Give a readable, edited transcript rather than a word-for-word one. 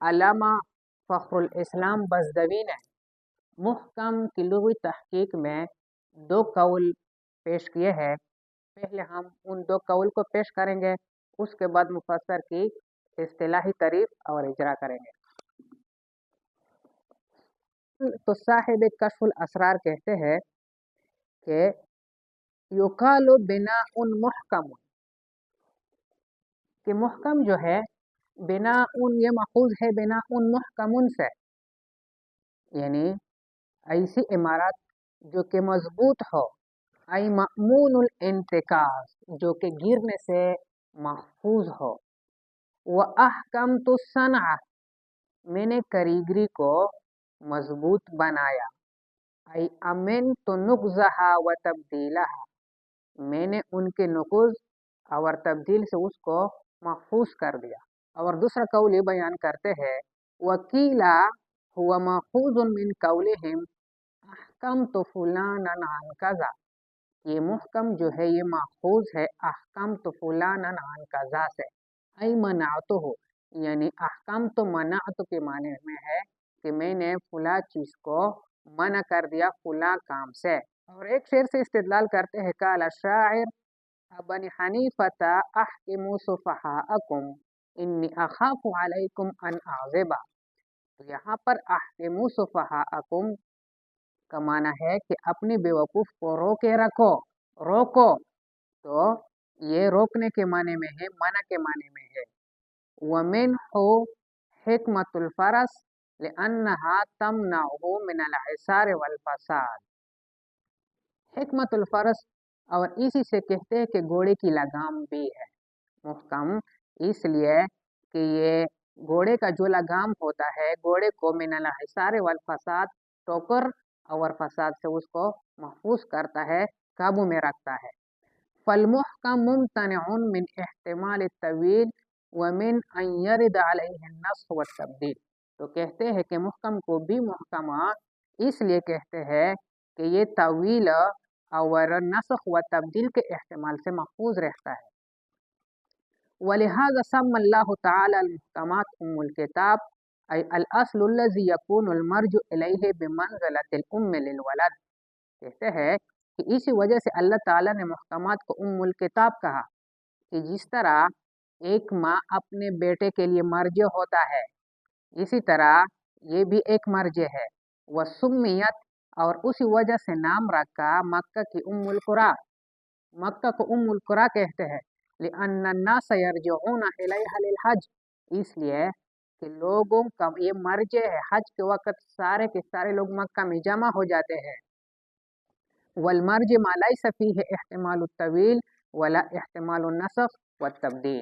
علامہ فخر الاسلام بزدوی نے محکم کی لغوی تحقیق میں 2 قول پیش کیے ہیں. پہلے ہم ان 2 قول کو پیش کریں گے، اس کے بعد مفسر کی اصطلاحی تعریف اور اجرا کریں گے. تو صاحب کشف الاسرار کہتے ہیں کہ یقال بناء محکم، کہ محکم جو ہے بناء یہ ماخوذ ہے بناء محکم سے، یعنی ایسی عمارت جو کہ مضبوط ہو، ای مأمون الانتکاس جو کہ گرنے سے محفوظ ہو. وَأَحْكَمْتُ الصَّنْعَ میں نے کاریگری کو مضبوط بنایا. ای امنت نقضها وتبدیلها میں نے ان کے نقض اور تبدیل سے اس کو محفوظ کر دیا. اور دوسرا قول یہ بیان کرتے ہیں وَقِيلَ هُوَ مَأْخُوذٌ مِّن قَوْلِهِمْ أَحْكَمْتُ فُلَانًا عَنْ كَذَا، یہ محکم جو ہے یہ ماخوذ ہے احکمت فلانا عن کذا سے، ای منعتہ یعنی احکمت منعت کے معنی میں ہے کہ میں نے فلاں چیز کو منع کر دیا فلاں کام سے. اور ایک شعر سے استدلال کرتے ہیں قال الشاعر ابن حنیفۃ احکموا صفحاءکم انی اخاف علیکم ان اعذبا. تو یہاں پر احکموا صفحاءکم کا معنی ہے کہ اپنے بیوقوف کو روکے رکھو، روکو. تو یہ روکنے کے معنی میں ہے، منع کے معنی میں ہے. وَمِنْهُ حِکمۃ الفرس لِأَنَّهَا تَمْنَعُهُ مِنَ الْعِثَارِ وَالْفَسَادِ. حکمت الفرس اور اسی سے کہتے ہیں کہ گھوڑے کی لگام بھی ہے محکم، اس لیے کہ یہ گھوڑے کا جو لگام ہوتا ہے گھوڑے کو من الحصار والفساد ٹوکر اور فساد سے اس کو محفوظ کرتا ہے، قابو میں رکھتا ہے. فالمحکم ممتنع من احتمال الطویل ومن ان یرد علیہ النسخ والتبدیل. تو کہتے ہیں کہ محکم کو بھی محکمہ اس لیے کہتے ہیں کہ یہ طویل اور نسخ و تبدیل کے احتمال سے محفوظ رہتا ہے. ولہذا سمى اللہ تعالی المحکمات ام الکتاب ای الاصل الذي يكون المرجع الیہ بمنزلۃ الام للولد. کہتے ہیں کہ اسی وجہ سے اللہ تعالیٰ نے محکمات کو ام الکتاب کہا کہ جس طرح ایک ماں اپنے بیٹے کے لیے مرجع ہوتا ہے اسی طرح یہ بھی ایک مرجع ہے. وسمیت اور اسی وجہ سے نام رکھا مکہ کی ام القریٰ، مکہ کو ام القریٰ کہتے ہیں. لأن الناس یرجعون الیہا للحج، اس لیے کہ لوگوں کا یہ مرجع ہے، حج کے وقت سارے کے سارے لوگ مکہ میں جمع ہو جاتے ہیں. والمرجع ما لیس فیہ احتمال الطویل ولا احتمال النسخ والتبدیل.